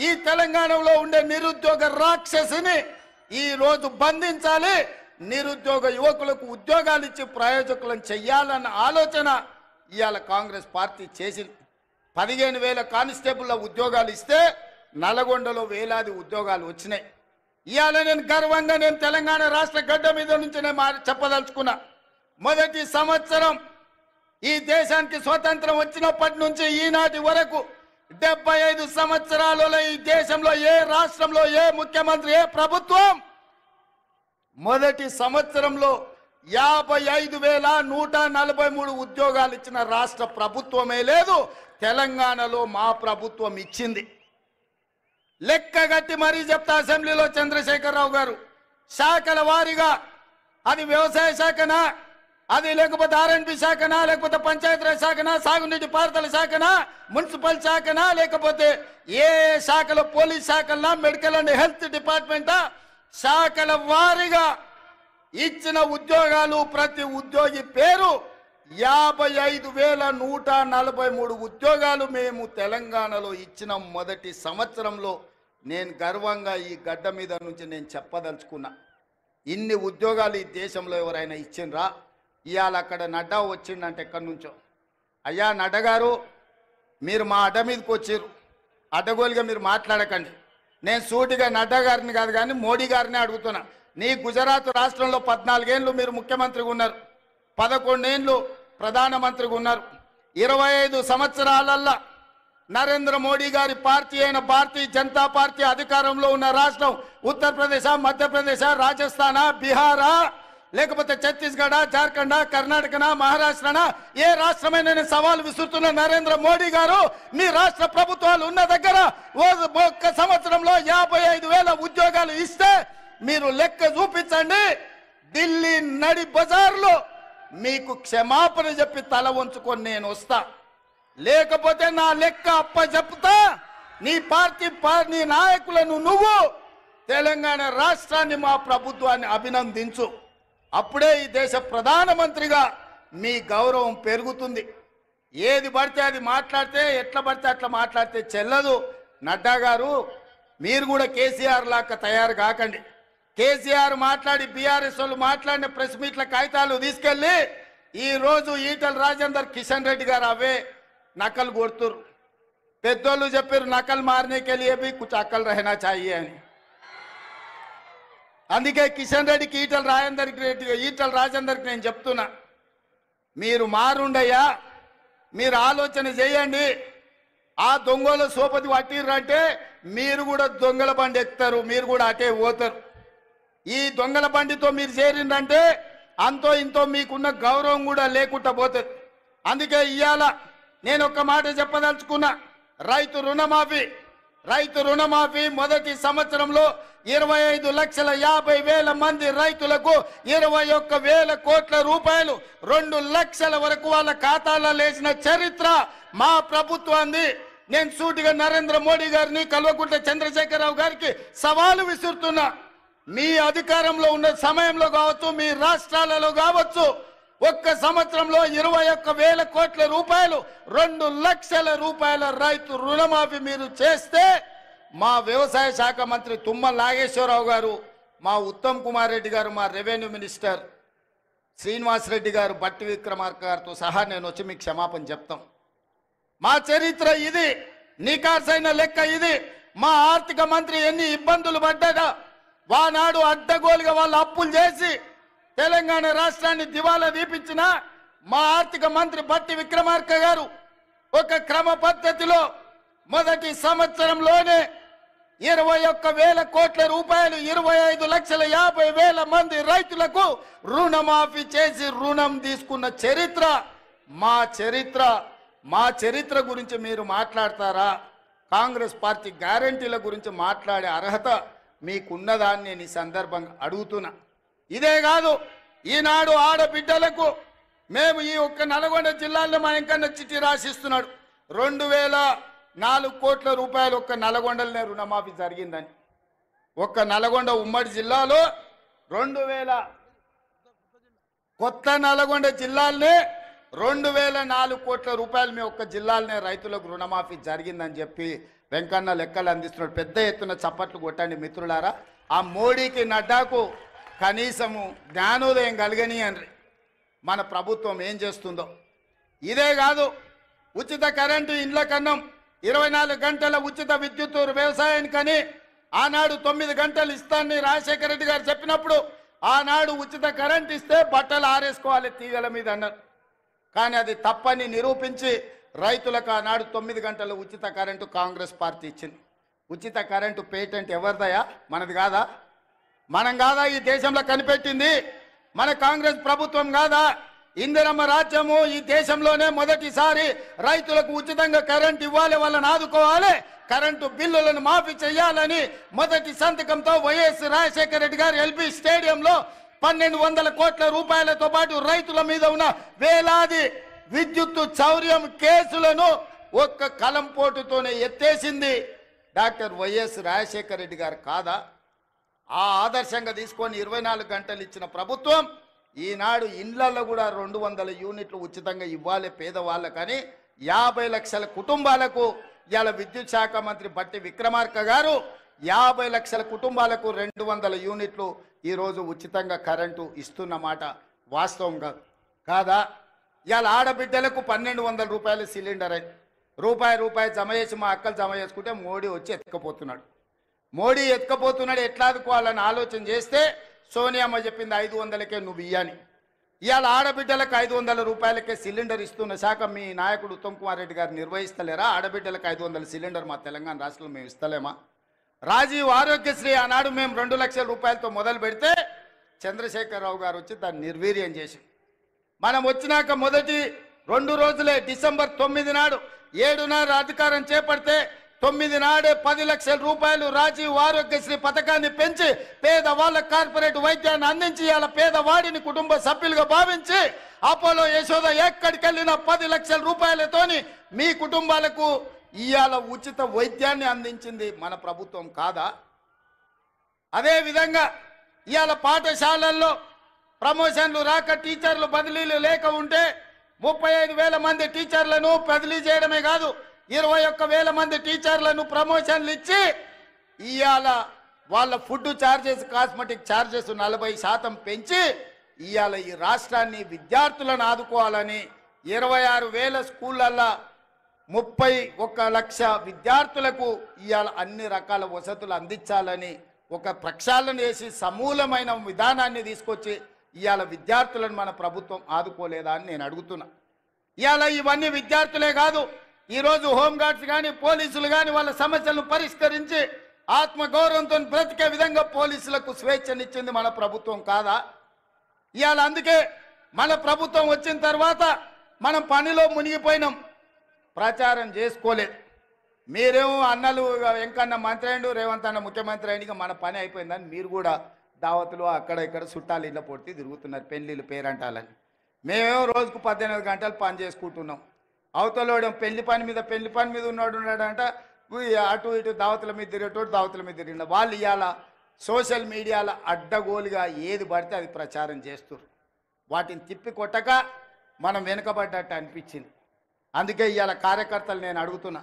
ఈ తెలంగాణలో ఉండే నిరుద్యోగ రాక్షసిని ఈ రోజు బంధించాలి, నిరుద్యోగ యువకులకు ఉద్యోగాలు ఇచ్చి ప్రయోజకులను చెయ్యాలన్న ఆలోచన ఇవాళ కాంగ్రెస్ పార్టీ చేసింది. 15,000 కానిస్టేబుల్ల ఉద్యోగాలు ఇస్తే నల్గొండలో వేలాది ఉద్యోగాలు వచ్చినాయి. ఇవాళ నేను గర్వంగా నేను తెలంగాణ రాష్ట్ర గడ్డ మీద నుంచి నేను చెప్పదలుచుకున్నా. మొదటి సంవత్సరం ఈ దేశానికి స్వతంత్రం వచ్చినప్పటి నుంచి ఈనాటి వరకు 75 సంవత్సరాలలో ఈ దేశంలో ఏ రాష్ట్రంలో ఏ ముఖ్యమంత్రి ఏ ప్రభుత్వం మొదటి సంవత్సరంలో 55,143 ఉద్యోగాలు ఇచ్చిన రాష్ట్ర ప్రభుత్వమే లేదు. తెలంగాణలో మా ప్రభుత్వం ఇచ్చింది. లెక్క గట్టి మరీ చెప్తా అసెంబ్లీలో చంద్రశేఖరరావు గారు శాఖల వారీగా, అది వ్యవసాయ శాఖనా, అది లేకపోతే ఆర్ఎండ్బి శాఖనా, లేకపోతే పంచాయతీరాజ్ శాఖనా, సాగునీటి పారుదల శాఖనా, మున్సిపల్ శాఖనా, లేకపోతే ఏ శాఖలో పోలీస్ శాఖలనా, మెడికల్ అండ్ హెల్త్ డిపార్ట్మెంటా, శాఖల వారీగా ఇచ్చిన ఉద్యోగాలు ప్రతి ఉద్యోగి పేరు 55,143 ఉద్యోగాలు మేము తెలంగాణలో ఇచ్చిన మొదటి సంవత్సరంలో నేను గర్వంగా ఈ గడ్డ మీద నుంచి నేను చెప్పదలుచుకున్నా. ఇన్ని ఉద్యోగాలు ఈ దేశంలో ఎవరైనా ఇచ్చిండ్రా? ఇవాళ అక్కడ నడ్డా వచ్చిండంటే ఎక్కడి నుంచో, అయ్యా నడ్డా గారు మీరు మా అడ్డ మీదకి వచ్చారు, అడ్డగోలుగా మీరు మాట్లాడకండి. నేను సూటిగా నడ్డా గారిని కాదు కానీ మోడీ గారిని అడుగుతున్నా. నీ గుజరాత్ రాష్ట్రంలో 14 ఏళ్ళు మీరు ముఖ్యమంత్రిగా ఉన్నారు, 11 ఏళ్ళు ప్రధానమంత్రిగా ఉన్నారు. 25 సంవత్సరాలల్లా నరేంద్ర మోడీ గారి పార్టీ అయిన భారతీయ జనతా పార్టీ అధికారంలో ఉన్న రాష్ట్రం ఉత్తరప్రదేశ్, మధ్యప్రదేశ్, రాజస్థాన్, బీహారా, లేకపోతే ఛత్తీస్గఢ, జార్ఖండ్, కర్ణాటకనా, మహారాష్ట్రనా, ఏ రాష్ట్రమైన నేను సవాల్ విసురుతున్న నరేంద్ర మోడీ గారు మీ రాష్ట్ర ప్రభుత్వాలు ఉన్న దగ్గర ఒక్క సంవత్సరంలో 55,000 ఉద్యోగాలు ఇస్తే మీరు లెక్క చూపించండి. ఢిల్లీ నడి బజార్లో మీకు క్షమాపణ చెప్పి తల వంచుకొని నేను వస్తా, లేకపోతే నా లెక్క అప్ప చెప్తా. నీ పార్టీ నీ నాయకులను నువ్వు తెలంగాణ రాష్ట్రాన్ని మా ప్రభుత్వాన్ని అభినందించు. అప్పుడే ఈ దేశ ప్రధానమంత్రిగా మీ గౌరవం పెరుగుతుంది. ఏది పడితే అది మాట్లాడితే, ఎట్లా పడితే అట్లా మాట్లాడితే చెల్లదు. నడ్డా గారు మీరు కూడా కేసీఆర్ లాగా తయారు కాకండి. కేసీఆర్ మాట్లాడి బీఆర్ఎస్ వాళ్ళు మాట్లాడిన ప్రెస్ మీట్ల కాగితాలు తీసుకెళ్లి ఈ రోజు ఈటల రాజేందర్, కిషన్ రెడ్డి గారు అవే నకలు కొడుతురు. పెద్దోళ్ళు చెప్పారు నకలు మారనేకే లియే భీ కుచ్ అక్కలు రహనా చాహియే అని. అందుకే కిషన్ రెడ్డికి ఈటల రాజేందర్కి నేను చెప్తున్నా, మీరు మారుండయ్యా, మీరు ఆలోచన చేయండి. ఆ దొంగల సోపతి పట్టిర్రంటే మీరు కూడా దొంగల బండి ఎక్కుతారు, మీరు కూడా అటే పోతారు. ఈ దొంగల బండితో మీరు చేరిందంటే అంతో ఇంతో మీకున్న గౌరవం కూడా లేకుండా పోతుంది. అందుకే ఇవాళ నేను ఒక్క మాట చెప్పదలుచుకున్నా. రైతు రుణమాఫీ మొదటి సంవత్సరంలో 25,50,000 మంది రైతులకు 21,000 కోట్ల రూపాయలు 2 లక్షల వరకు వాళ్ళ ఖాతాలో లేచిన చరిత్ర మా ప్రభుత్వాన్ని. నేను సూటిగా నరేంద్ర మోడీ గారిని, కల్వకుంట్ల చంద్రశేఖరరావు గారికి సవాలు విసురుతున్నా. మీ అధికారంలో ఉన్న సమయంలో కావచ్చు, మీ రాష్ట్రాలలో కావచ్చు, ఒక్క సంవత్సరంలో 21,000 కోట్ల రూపాయలు 2 లక్షల రూపాయల రైతు రుణమాఫీ మీరు చేస్తే మా వ్యవసాయ శాఖ మంత్రి తుమ్మల నాగేశ్వరరావు గారు, మా ఉత్తమ్ కుమార్ రెడ్డి గారు, మా రెవెన్యూ మినిస్టర్ శ్రీనివాస్ రెడ్డి గారు, బట్టి విక్రమార్క గారితో సహా నేను వచ్చి మీకు క్షమాపణ చెప్తాం. మా చరిత్ర ఇది, నికార్సైన లెక్క ఇది. మా ఆర్థిక మంత్రి ఎన్ని ఇబ్బందులు పడ్డా వానాడు అడ్డగోలుగా వాళ్ళు అప్పులు చేసి తెలంగాణ రాష్ట్రాన్ని దివాలా తీపించిన మా ఆర్థిక మంత్రి బట్టి విక్రమార్క గారు ఒక క్రమ పద్ధతిలో మొదటి సంవత్సరంలోనే 21,000 కోట్ల రూపాయలు 25,50,000 మంది రైతులకు రుణమాఫీ చేసి రుణం తీసుకున్న చరిత్ర మా చరిత్ర గురించి మీరు మాట్లాడతారా? కాంగ్రెస్ పార్టీ గ్యారంటీల గురించి మాట్లాడే అర్హత మీకున్నదాన్ని నేను ఈ సందర్భంగా అడుగుతున్నా. ఇదే కాదు, ఈనాడు ఆడబిడ్డలకు మేము ఈ ఒక్క నల్గొండ జిల్లాలో మా ఎంకన్న చిట్టి రాసిస్తున్నాడు 2,004 కోట్ల రూపాయలు ఒక్క నల్గొండలనే రుణమాఫీ జరిగిందని. ఒక్క నల్గొండ ఉమ్మడి జిల్లాలో 2,000 కొత్త నల్గొండ జిల్లాలనే 2,004 కోట్ల రూపాయలు మీ ఒక్క జిల్లాలనే రైతులకు రుణమాఫీ జరిగిందని చెప్పి వెంకన్న లెక్కలు అందిస్తున్నాడు. పెద్ద ఎత్తున చప్పట్లు కొట్టండి మిత్రులారా. ఆ మోడీకి నడ్డాకు కనీసము జ్ఞానోదయం కలగని అని మన ప్రభుత్వం ఏం చేస్తుందో. ఇదే కాదు, ఉచిత కరెంటు ఇండ్ల కన్నం, 24 గంటల ఉచిత విద్యుత్ వ్యవసాయానికని ఆనాడు 9 గంటలు ఇస్తానని రాజశేఖర రెడ్డి గారు చెప్పినప్పుడు ఆనాడు ఉచిత కరెంట్ ఇస్తే బట్టలు ఆరేసుకోవాలి తీగల మీద అన్నారు. కానీ అది తప్పని నిరూపించి రైతులకు ఆనాడు 9 గంటల ఉచిత కరెంటు కాంగ్రెస్ పార్టీ ఇచ్చింది. ఉచిత కరెంటు పేటెంట్ ఎవరిదయా? మనది కాదా? మనం కాదా ఈ దేశంలో కనిపెట్టింది? మన కాంగ్రెస్ ప్రభుత్వం కాదా? ఇందిరమ్మ రాజ్యము ఈ దేశంలోనే మొదటిసారి రైతులకు ఉచితంగా కరెంట్ ఇవ్వాలి, వాళ్ళని ఆదుకోవాలి, కరెంటు బిల్లులను మాఫీ చేయాలని మొదటి సంతకంతో వైఎస్ రాజశేఖర రెడ్డి గారు ఎల్బీ స్టేడియంలో 1200 కోట్ల రూపాయలతో పాటు రైతుల మీద ఉన్న వేలాది విద్యుత్ చౌర్యం కేసులను ఒక్క కలంపోటుతోనే ఎత్తేసింది డాక్టర్ వైఎస్ రాజశేఖర రెడ్డి గారు కాదా? ఆ ఆదర్శంగా తీసుకొని 24 గంటలు ఇచ్చిన ప్రభుత్వం ఈనాడు ఇండ్లలో కూడా 200 యూనిట్లు ఉచితంగా ఇవ్వాలి పేదవాళ్ళకని 50 లక్షల కుటుంబాలకు ఇవాళ విద్యుత్ శాఖ మంత్రి బట్టి విక్రమార్క గారు 50 లక్షల కుటుంబాలకు 200 యూనిట్లు ఈరోజు ఉచితంగా కరెంటు ఇస్తున్నమాట వాస్తవం కాదా? ఇవాళ ఆడబిడ్డలకు 1200 రూపాయల సిలిండర్ అయింది. రూపాయి జమ చేసి మా అక్కలు జమ చేసుకుంటే మోడీ వచ్చి ఎత్తుకపోతున్నాడు. మోడీ ఎత్తుకపోతున్నాడు, ఎట్లా ఆదుకోవాలని ఆలోచన చేస్తే సోనియామ్మ చెప్పింది 500కే నువ్వు ఇయ్యని. ఇవాళ ఆడబిడ్డలకు 500 రూపాయలకే సిలిండర్ ఇస్తున్న శాఖ మీ నాయకుడు ఉత్తమ్ కుమార్ రెడ్డి గారు నిర్వహిస్తలేరా? ఆడబిడ్డలకు 500 సిలిండర్ మా తెలంగాణ రాష్ట్రంలో మేము ఇస్తలేమా? రాజీవ్ ఆరోగ్యశ్రీ ఆనాడు మేము 2 లక్షల రూపాయలతో మొదలు పెడితే చంద్రశేఖరరావు గారు వచ్చి దాన్ని నిర్వీర్యం చేసి మనం వచ్చినాక మొదటి 2 రోజులే డిసెంబర్ 9 నాడు 7 అధికారం చేపడితే 9 నాడే 10 లక్షల రూపాయలు రాజీవ్ ఆరోగ్యశ్రీ పథకాన్ని పెంచి పేదవాళ్ళ కార్పొరేట్ వైద్యాన్ని అందించి ఇవాళ పేదవాడిని కుటుంబ సభ్యులుగా భావించి అపోలో యశోద ఎక్కడికి వెళ్ళిన 10 లక్షల రూపాయలతోని మీ కుటుంబాలకు ఇవాళ ఉచిత వైద్యాన్ని అందించింది మన ప్రభుత్వం కాదా? అదే విధంగా ఇవాళ పాఠశాలల్లో ప్రమోషన్లు రాక టీచర్లు బదిలీలు లేక ఉంటే 35,000 మంది టీచర్లను బదిలీ చేయడమే కాదు 21,000 మంది టీచర్లను ప్రమోషన్లు ఇచ్చి ఇవాళ వాళ్ళ ఫుడ్ ఛార్జెస్ కాస్మెటిక్ ఛార్జెస్ 40% పెంచి ఇవాళ ఈ రాష్ట్రాన్ని విద్యార్థులను ఆదుకోవాలని 26,000 స్కూళ్ళల్లో 31 లక్ష విద్యార్థులకు ఇవాళ అన్ని రకాల వసతులు అందించాలని ఒక ప్రక్షాళన చేసి సమూలమైన విధానాన్ని తీసుకొచ్చి ఇవాళ విద్యార్థులను మన ప్రభుత్వం ఆదుకోలేదా అని నేను అడుగుతున్నా. ఇవాళ ఇవన్నీ విద్యార్థులే కాదు, ఈరోజు హోంగార్డ్స్ కానీ పోలీసులు కానీ వాళ్ళ సమస్యలను పరిష్కరించి ఆత్మగౌరవంతో బ్రతికే విధంగా పోలీసులకు స్వేచ్ఛనిచ్చింది మన ప్రభుత్వం కాదా? ఇవాళ అందుకే మన ప్రభుత్వం వచ్చిన తర్వాత మనం పనిలో మునిగిపోయినాం, ప్రచారం చేసుకోలేదు. మీరేమో అన్నలు వెంకన్న మంత్రి అయ్యిండు, రేవంత్ అన్న ముఖ్యమంత్రి అయిన మన పని అయిపోయిందని మీరు కూడా దావతులు అక్కడ ఇక్కడ చుట్టాలు ఇళ్ళ పొట్టి తిరుగుతున్నారు పెళ్ళిళ్ళు పేరంటాలని. మేమేమో రోజుకు 18 గంటలు పని చేసుకుంటున్నాం. అవతలోడు పెళ్లి పని మీద ఉన్నాడంట, అటు ఇటు దావతుల మీద తిరిగేటోడు దావతుల మీద తిరిగిన వాళ్ళు ఇవాళ సోషల్ మీడియాలో అడ్డగోలుగా ఏది పడితే అది ప్రచారం చేస్తారు. వాటిని తిప్పి కొట్టక మనం వెనుకబడ్డట్టు అనిపించింది. అందుకే ఇవాళ కార్యకర్తలు నేను అడుగుతున్నా,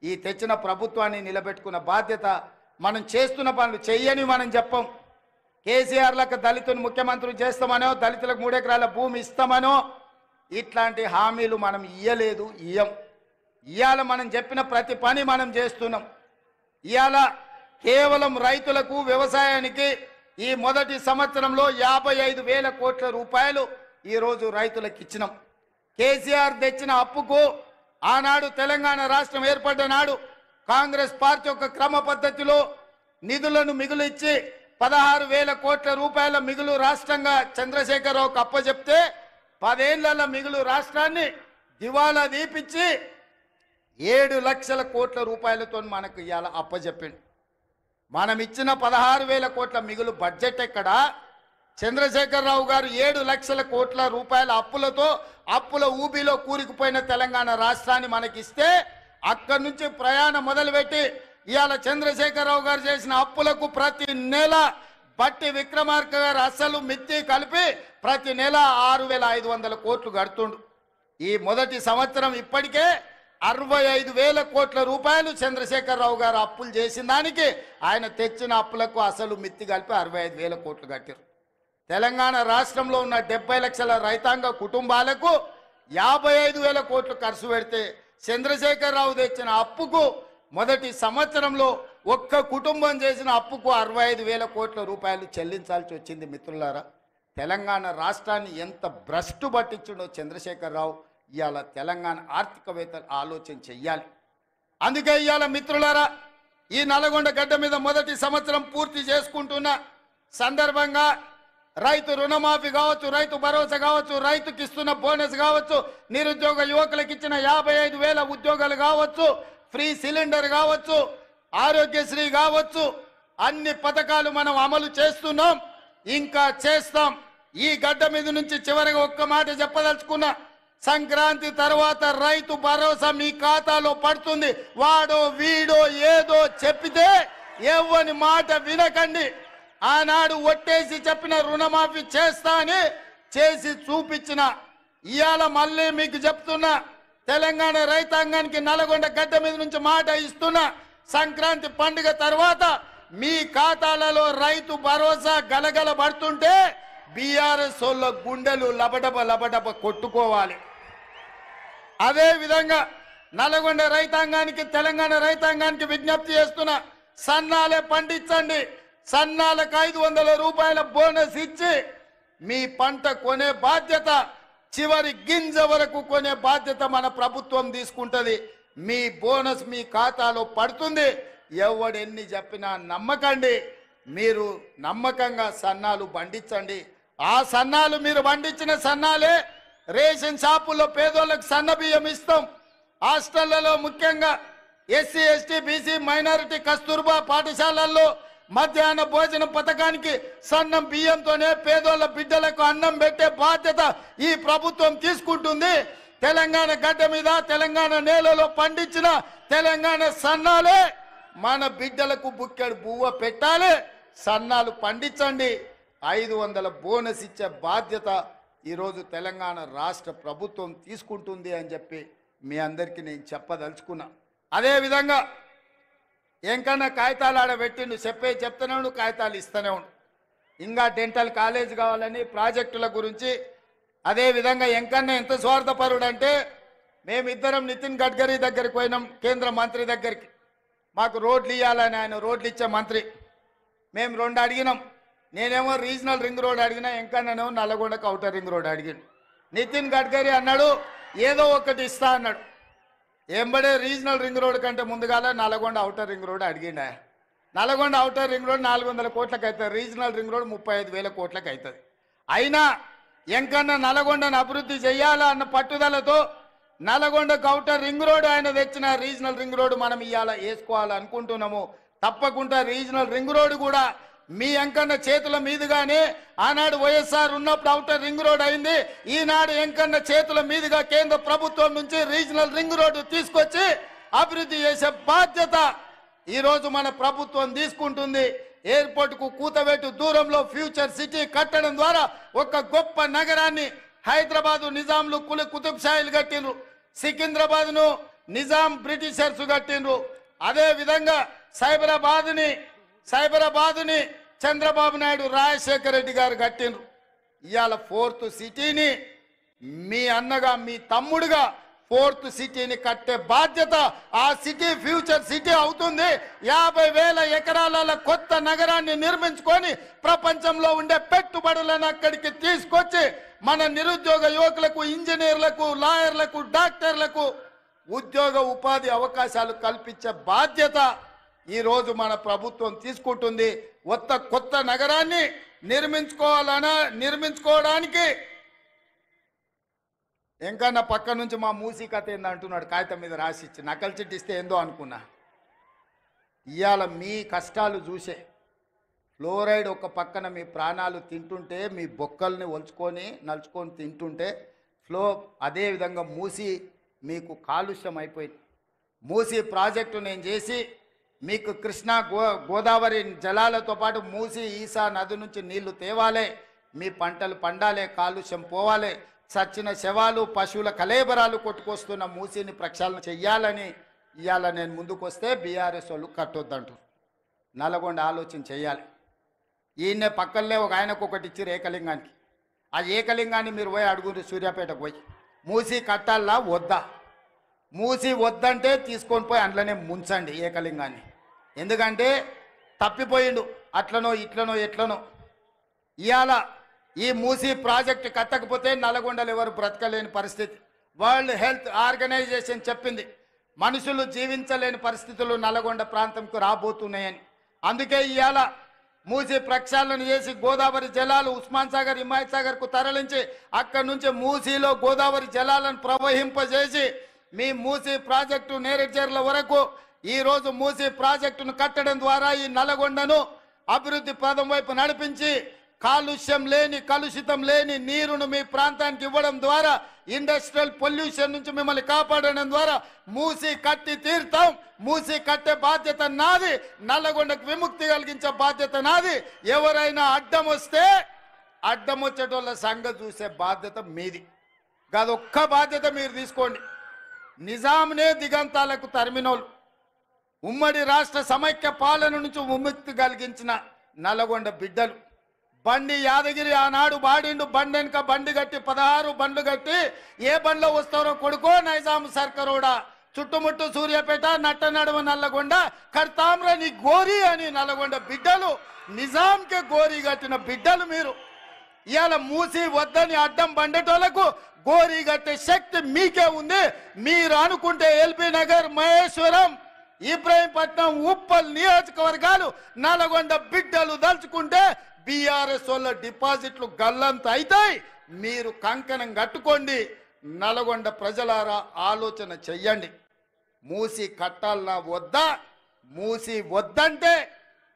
ఈ తెచ్చిన ప్రభుత్వాన్ని నిలబెట్టుకున్న బాధ్యత మనం చేస్తున్న పనులు చెయ్యని మనం చెప్పం. కేసీఆర్లకు దళితుని ముఖ్యమంత్రి చేస్తామనో దళితులకు 3 ఎకరాల భూమి ఇస్తామనో ఇట్లాంటి హామీలు మనం ఇయ్యం. ఇవాళ మనం చెప్పిన ప్రతి పని మనం చేస్తున్నాం. ఇవాళ కేవలం రైతులకు వ్యవసాయానికి ఈ మొదటి సంవత్సరంలో 55,000 కోట్ల రూపాయలు ఈరోజు రైతులకు ఇచ్చినాం. కేసీఆర్ తెచ్చిన అప్పుకు ఆనాడు తెలంగాణ రాష్ట్రం ఏర్పడ్డ నాడు కాంగ్రెస్ పార్టీ ఒక క్రమ పద్ధతిలో నిధులను మిగులు ఇచ్చి 16,000 కోట్ల రూపాయల మిగులు రాష్ట్రంగా చంద్రశేఖరరావుకు అప్పచెప్తే 10 ఏళ్ల మిగులు రాష్ట్రాన్ని దివాలా దీపించి 7 లక్షల కోట్ల రూపాయలతో మనకు ఇవాళ అప్పచెప్పింది. మనం ఇచ్చిన 16,000 కోట్ల మిగులు బడ్జెట్ ఎక్కడ? చంద్రశేఖరరావు గారు 7 లక్షల కోట్ల రూపాయల అప్పులతో అప్పుల ఊబిలో కూరుకుపోయిన తెలంగాణ రాష్ట్రాన్ని మనకిస్తే అక్కడి నుంచి ప్రయాణం మొదలుపెట్టి ఇవాళ చంద్రశేఖరరావు గారు చేసిన అప్పులకు ప్రతి నెల బట్టి విక్రమార్క గారు అసలు మిత్తి కలిపి ప్రతి నెల 6,500 కోట్లు కడుతుండు. ఈ మొదటి సంవత్సరం ఇప్పటికే 65,000 కోట్ల రూపాయలు చంద్రశేఖరరావు గారు అప్పులు చేసిన దానికి ఆయన తెచ్చిన అప్పులకు అసలు మిత్తి కలిపి 65,000 కోట్లు కట్టారు. తెలంగాణ రాష్ట్రంలో ఉన్న 70 లక్షల రైతాంగ కుటుంబాలకు 55,000 కోట్లు ఖర్చు పెడితే చంద్రశేఖరరావు తెచ్చిన అప్పుకు మొదటి సంవత్సరంలో ఒక్క కుటుంబం చేసిన అప్పుకు 65,000 కోట్ల రూపాయలు చెల్లించాల్సి వచ్చింది. మిత్రులారా, తెలంగాణ రాష్ట్రాన్ని ఎంత భ్రష్టు పట్టించుడో చంద్రశేఖరరావు. ఇవాళ తెలంగాణ ఆర్థికవేత్తలు ఆలోచన చెయ్యాలి. అందుకే ఇవాళ మిత్రులారా, ఈ నల్గొండ గడ్డ మీద మొదటి సంవత్సరం పూర్తి చేసుకుంటున్న సందర్భంగా రైతు రుణమాఫీ కావచ్చు, రైతు భరోసా కావచ్చు, రైతుకి ఇస్తున్న బోనస్ కావచ్చు, నిరుద్యోగ యువకులకు ఇచ్చిన 55,000 ఉద్యోగాలు కావచ్చు, ఫ్రీ సిలిండర్ కావచ్చు, ఆరోగ్యశ్రీ కావచ్చు, అన్ని పథకాలు మనం అమలు చేస్తున్నాం, ఇంకా చేస్తాం. ఈ గడ్డ మీద నుంచి చివరిగా ఒక్క మాట చెప్పదలుచుకున్నా. సంక్రాంతి తర్వాత రైతు భరోసా మీ ఖాతాలో పడుతుంది. వాడో వీడో ఏదో చెప్పితే ఎవ్వని మాట వినకండి. ఆనాడు ఒట్టేసి చెప్పిన రుణమాఫీ చేస్తా అని చేసి చూపించిన ఇవాళ మళ్ళీ మీకు చెప్తున్నా, తెలంగాణ రైతాంగానికి నల్గొండ గడ్డ మీద నుంచి మాట ఇస్తున్నా. సంక్రాంతి పండుగ తర్వాత మీ ఖాతాలలో రైతు భరోసా గలగల పడుతుంటే బీఆర్ఎస్ వాళ్ళ గుండెలు లబడబ లబడబ కొట్టుకోవాలి. అదే విధంగా నల్గొండ రైతాంగానికి, తెలంగాణ రైతాంగానికి విజ్ఞప్తి చేస్తున్నా, సన్నాలే పండించండి. సన్నాలకు 500 రూపాయల బోనస్ ఇచ్చి మీ పంట కొనే బాధ్యత, చివరి గింజ వరకు కొనే బాధ్యత మన ప్రభుత్వం తీసుకుంటది. మీ బోనస్ మీ ఖాతాలో పడుతుంది. ఎవడు ఎన్ని చెప్పినా నమ్మకండి. మీరు నమ్మకంగా సన్నాలు పండించండి. ఆ సన్నాలు మీరు పండించిన సన్నాలే రేషన్ షాపుల్లో పేదోళ్ళకు సన్న బియ్యం ఇస్తాం. హాస్టళ్లలో ముఖ్యంగా SC ST BC minority Kasturba పాఠశాలల్లో మధ్యాహ్న భోజన పథకానికి సన్నం బియ్యంతోనే పేదోళ్ళ బిడ్డలకు అన్నం పెట్టే బాధ్యత ఈ ప్రభుత్వం తీసుకుంటుంది. తెలంగాణ గడ్డ మీద, తెలంగాణ నేలలో పండించిన తెలంగాణ సన్నాలే మన బిడ్డలకు బుక్కెడు బువ్వ పెట్టాలి. సన్నాలు పండించండి. 500 బోనస్ ఇచ్చే బాధ్యత ఈరోజు తెలంగాణ రాష్ట్ర ప్రభుత్వం తీసుకుంటుంది అని చెప్పి మీ అందరికీ నేను చెప్పదలుచుకున్నా. అదేవిధంగా ఎంకన్నా కాగితాలు ఆడ పెట్టిండు, చెప్తూనే ఉండు, కాగితాలు ఇస్తూనే ఉండు. ఇంకా డెంటల్ కాలేజ్ కావాలని ప్రాజెక్టుల గురించి. అదేవిధంగా ఎంకన్నా ఎంత స్వార్థపరుడు అంటే, మేమిద్దరం నితిన్ గడ్కరీ దగ్గరికి పోయినాం, కేంద్ర మంత్రి దగ్గరికి. మాకు రోడ్లు ఇవ్వాలని, ఆయన రోడ్లు ఇచ్చే మంత్రి. మేము 2 అడిగినాం. నేనేమో రీజనల్ రింగ్ రోడ్ అడిగినా, ఎంకన్నానేమో నల్లగొండకు ఔటర్ రింగ్ రోడ్ అడిగాడు. నితిన్ గడ్కరీ అన్నాడు ఏదో ఒకటి ఇస్తా అన్నాడు. ఎంబడే రీజనల్ రింగ్ రోడ్ కంటే ముందుగాల నల్గొండ ఔటర్ రింగ్ రోడ్ అడిగిండ. నల్గొండ ఔటర్ రింగ్ రోడ్ 400 కోట్లకు అవుతుంది, రీజనల్ రింగ్ రోడ్ 35,000 కోట్లకు అవుతుంది. అయినా ఎంకన్నా నల్గొండను అభివృద్ధి చేయాలా అన్న పట్టుదలతో నల్గొండకు ఔటర్ రింగ్ రోడ్ ఆయన తెచ్చిన రీజనల్ రింగ్ రోడ్ మనం ఇవాళ వేసుకోవాలనుకుంటున్నాము. తప్పకుండా రీజనల్ రింగ్ రోడ్ కూడా మీ ఎంకన్న చేతుల మీదుగానే ఆనాడు వైఎస్ఆర్ ఉన్నప్పుడు ఔటర్ రింగ్ రోడ్ అయింది. ఈనాడు ఎంకన్న చేతుల మీదుగా కేంద్ర ప్రభుత్వం నుంచి రీజనల్ రింగ్ రోడ్డు తీసుకొచ్చి అభివృద్ధి చేసే బాధ్యత ఈరోజు మన ప్రభుత్వం తీసుకుంటుంది. ఎయిర్పోర్ట్కు కూతవేటు దూరంలో ఫ్యూచర్ సిటీ కట్టడం ద్వారా ఒక గొప్ప నగరాన్ని హైదరాబాదు నిజాంలు కుతుబ్ షాయిలు కట్టిండ్రు, సికింద్రాబాద్ను నిజాం బ్రిటిషర్స్ కట్టిండ్రు. అదే విధంగా సైబరాబాదుని చంద్రబాబు నాయుడు రాజశేఖర రెడ్డి గారు కట్టిండ్రు. ఇవాళ 4th సిటీని మీ అన్నగా, మీ తమ్ముడుగా 4th సిటీని కట్టే బాధ్యత, ఆ సిటీ ఫ్యూచర్ సిటీ అవుతుంది. 50,000 ఎకరాల కొత్త నగరాన్ని నిర్మించుకొని ప్రపంచంలో ఉండే పెట్టుబడులను అక్కడికి తీసుకొచ్చి మన నిరుద్యోగ యువకులకు, ఇంజనీర్లకు, లాయర్లకు, డాక్టర్లకు ఉద్యోగ ఉపాధి అవకాశాలు కల్పించే బాధ్యత ఈరోజు మన ప్రభుత్వం తీసుకుంటుంది. కొత్త నగరాన్ని నిర్మించుకోవడానికి ఎంకన్నా పక్క నుంచి మా మూసీ కథ ఏంది అంటున్నాడు, కాగితం మీద రాసిచ్చి నకలు చిట్టిస్తే ఏందో అనుకున్నా. ఇవాళ మీ కష్టాలు చూసే ఫ్లోరైడ్ ఒక పక్కన మీ ప్రాణాలు తింటుంటే, మీ బొక్కల్ని నలుచుకొని తింటుంటే అదేవిధంగా మూసీ మీకు కాలుష్యం అయిపోయింది. మూసీ ప్రాజెక్టు నేను చేసి మీకు కృష్ణా గోదావరి జలాలతో పాటు మూసీ ఈసా నది నుంచి నీళ్లు తేవాలే, మీ పంటలు పండాలే, కాలుష్యం పోవాలి, చచ్చిన శవాలు పశువుల కలేబరాలు కొట్టుకొస్తున్న మూసీని ప్రక్షాళన చెయ్యాలని ఇవాళ నేను ముందుకు వస్తే బీఆర్ఎస్ వాళ్ళు కట్టొద్దంటారు. నల్గొండ ఆలోచన చెయ్యాలి. ఈయన్నే పక్కనే ఒక ఆయనకు ఒకటి ఇచ్చి ఏకలింగానికి, ఆ ఏకలింగాన్ని మీరు పోయి అడుగురు, సూర్యాపేటకు పోయి మూసీ కట్టాలా వద్దా, మూసి వద్దంటే తీసుకొని పోయి అందులోనే ముంచండి ఏకలింగాన్ని. ఎందుకంటే తప్పిపోయిండు అట్లనో ఇట్లనో ఎట్లనో. ఇవాళ ఈ మూసి ప్రాజెక్టు కట్టకపోతే నల్గొండలు ఎవరు బ్రతకలేని పరిస్థితి. వరల్డ్ హెల్త్ ఆర్గనైజేషన్ చెప్పింది మనుషులు జీవించలేని పరిస్థితులు నల్గొండ ప్రాంతంకు రాబోతున్నాయని. అందుకే ఇవాళ మూసి ప్రక్షాళన చేసి గోదావరి జలాలు ఉస్మాన్ సాగర్ హిమాయత్ సాగర్కు తరలించి అక్కడి నుంచి మూసిలో గోదావరి జలాలను ప్రవహింపజేసి మీ మూసి ప్రాజెక్టు నేరేడ్చర్ల వరకు ఈరోజు మూసి ప్రాజెక్టును కట్టడం ద్వారా ఈ నల్గొండను అభివృద్ధి పదం వైపు నడిపించి కాలుష్యం లేని కలుషితం లేని నీరును మీ ప్రాంతానికి ఇవ్వడం ద్వారా ఇండస్ట్రియల్ పొల్యూషన్ నుంచి మిమ్మల్ని కాపాడడం ద్వారా మూసి కట్టి తీరుతాం. మూసి కట్టే బాధ్యత నాది, నల్లగొండకు విముక్తి కలిగించే బాధ్యత నాది. ఎవరైనా అడ్డం వస్తే అడ్డం వచ్చేటోళ్ళ సంగతి చూసే బాధ్యత మీది. అదొక్క బాధ్యత మీరు తీసుకోండి. నిజాంనే దిగంతాలకు తరిమినోళ్ళు, ఉమ్మడి రాష్ట్ర సమైక్య పాలన నుంచి విముక్తి కలిగించిన నల్లగొండ బిడ్డలు. బండి యాదగిరి ఆనాడు బాడిండు, బండి వెనుక బండి కట్టి 16 బండ్లు కట్టి ఏ బండ్లో వస్తారో కొడుకో నైజాం సర్కరోడా చుట్టుముట్టు సూర్యాపేట నట్ట నడుమ నల్లగొండ కడతామ్ర నీ గోరి అని నల్లగొండ బిడ్డలు, నిజాంకే గోరి కట్టిన బిడ్డలు మీరు. ఇవాళ మూసి వద్దని అడ్డం బండటోళ్లకు గోరి కట్టే శక్తి మీకే ఉంది. మీరు అనుకుంటే ఎల్బీ నగర్, మహేశ్వరం, ఇబ్రాహీంపట్నం, ఉప్పల్ నియోజకవర్గాలు నల్గొండ బిడ్డలు దలుచుకుంటే బీఆర్ఎస్ వాళ్ళ డిపాజిట్లు గల్లంత అవుతాయి. మీరు కంకణం కట్టుకోండి. నల్గొండ ప్రజలారా ఆలోచన చెయ్యండి. మూసి కట్టాలన్నా వద్దా? మూసి వద్దంటే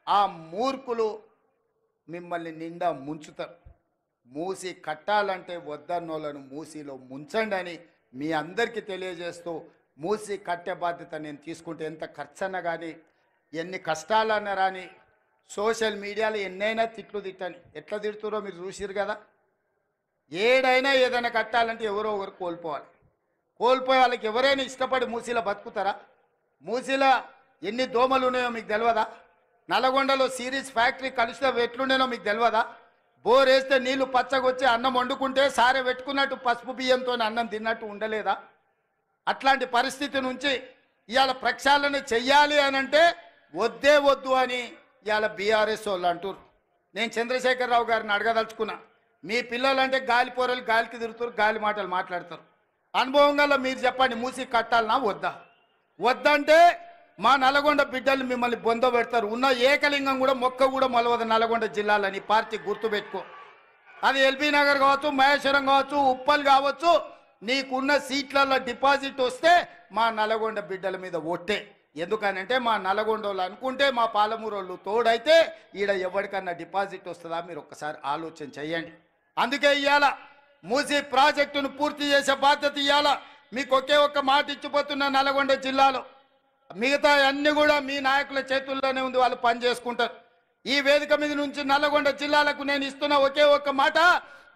ఆ మూర్ఖులు మిమ్మల్ని నిండా ముంచుతారు. మూసి కట్టాలంటే వద్దన్నోళ్ళను మూసిలో ముంచండి అని మీ అందరికీ తెలియజేస్తూ, మూసి కట్టే బాధ్యత నేను తీసుకుంటే ఎంత ఖర్చన్నా కానీ ఎన్ని కష్టాలన్నా రాని సోషల్ మీడియాలో ఎన్నైనా తిట్లు తిట్టని ఎట్లా తిడుతురో మీరు చూసిరు కదా. ఏడైనా ఏదైనా కట్టాలంటే ఎవరో ఒకరు కోల్పోవాలి. కోల్పోయే వాళ్ళకి ఎవరైనా ఇష్టపడి మూసీలో బతుకుతారా? మూసీలో ఎన్ని దోమలు ఉన్నాయో మీకు తెలియదా? నల్గొండలో సిరీస్ ఫ్యాక్టరీ కలుషిత ఎట్లుండేనో మీకు తెలియదా? బోర్ వేస్తే నీళ్లు పచ్చగొచ్చి అన్నం వండుకుంటే సారే పెట్టుకున్నట్టు పసుపు బియ్యంతో అన్నం తిన్నట్టు ఉండలేదా? అట్లాంటి పరిస్థితి నుంచి ఇవాళ ప్రక్షాళన చెయ్యాలి అని అంటే వద్దే వద్దు అని ఇవాళ బీఆర్ఎస్ వాళ్ళు అంటారు. నేను చంద్రశేఖరరావు గారిని అడగదలుచుకున్నా. మీ పిల్లలంటే గాలి పోరలు గాలికి తిరుగుతారు, గాలి మాటలు మాట్లాడతారు. అనుభవం గల మీరు చెప్పండి, మూసి కట్టాలన్నా వద్దా? వద్దంటే మా నల్గొండ బిడ్డలు మిమ్మల్ని బొంద పెడతారు. ఉన్న ఏకలింగం కూడా మొక్క కూడా మొలవదు నల్గొండ జిల్లాలని పార్టీ గుర్తుపెట్టుకో. అది ఎల్బీ నగర్ కావచ్చు, మహేశ్వరం కావచ్చు, ఉప్పల్ కావచ్చు. నీకున్న సీట్లలో డిపాజిట్ వస్తే మా నల్గొండ బిడ్డల మీద ఒట్టే. ఎందుకనంటే మా నల్గొండ వాళ్ళు అనుకుంటే మా పాలమూరు వాళ్ళు తోడైతే ఈడ ఎవరికన్నా డిపాజిట్ వస్తుందా? మీరు ఒక్కసారి ఆలోచన చేయండి. అందుకే ఇవాళ మూసి ప్రాజెక్టును పూర్తి చేసే బాధ్యత ఇవాళ మీకు ఒకే ఒక్క మాట ఇచ్చిపోతున్న నల్గొండ జిల్లాలో. మిగతా అన్ని కూడా మీ నాయకుల చేతుల్లోనే ఉంది, వాళ్ళు పని చేసుకుంటారు. ఈ వేదిక మీద నుంచి నల్గొండ జిల్లాలకు నేను ఇస్తున్న ఒకే ఒక్క మాట,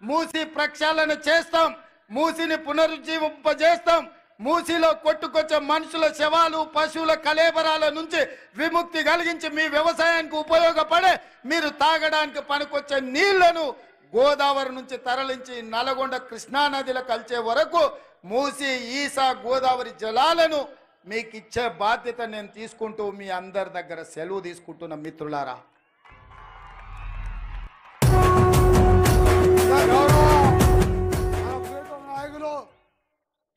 మూసి ప్రక్షాళన చేస్తాం, మూసిని పునరుజ్జీవింపజేస్తాం. మూసిలో కొట్టుకొచ్చే మనుషుల శవాలు, పశువుల కలేబరాల నుంచి విముక్తి కలిగించి మీ వ్యవసాయానికి ఉపయోగపడే, మీరు తాగడానికి పనికొచ్చే నీళ్లను గోదావరి నుంచి తరలించి నల్గొండ కృష్ణానదిలో కలిసే వరకు మూసి, ఈసా, గోదావరి జలాలను మీకు ఇచ్చే బాధ్యత నేను తీసుకుంటూ మీ అందరి దగ్గర సెలవు తీసుకుంటున్న మిత్రులారా.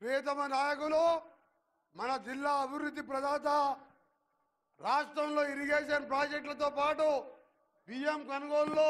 ప్రియతమ నాయకులు, మన జిల్లా అభివృద్ధి ప్రదాత, రాష్ట్రంలో ఇరిగేషన్ ప్రాజెక్టులతో పాటు బియ్యం కొనుగోలులో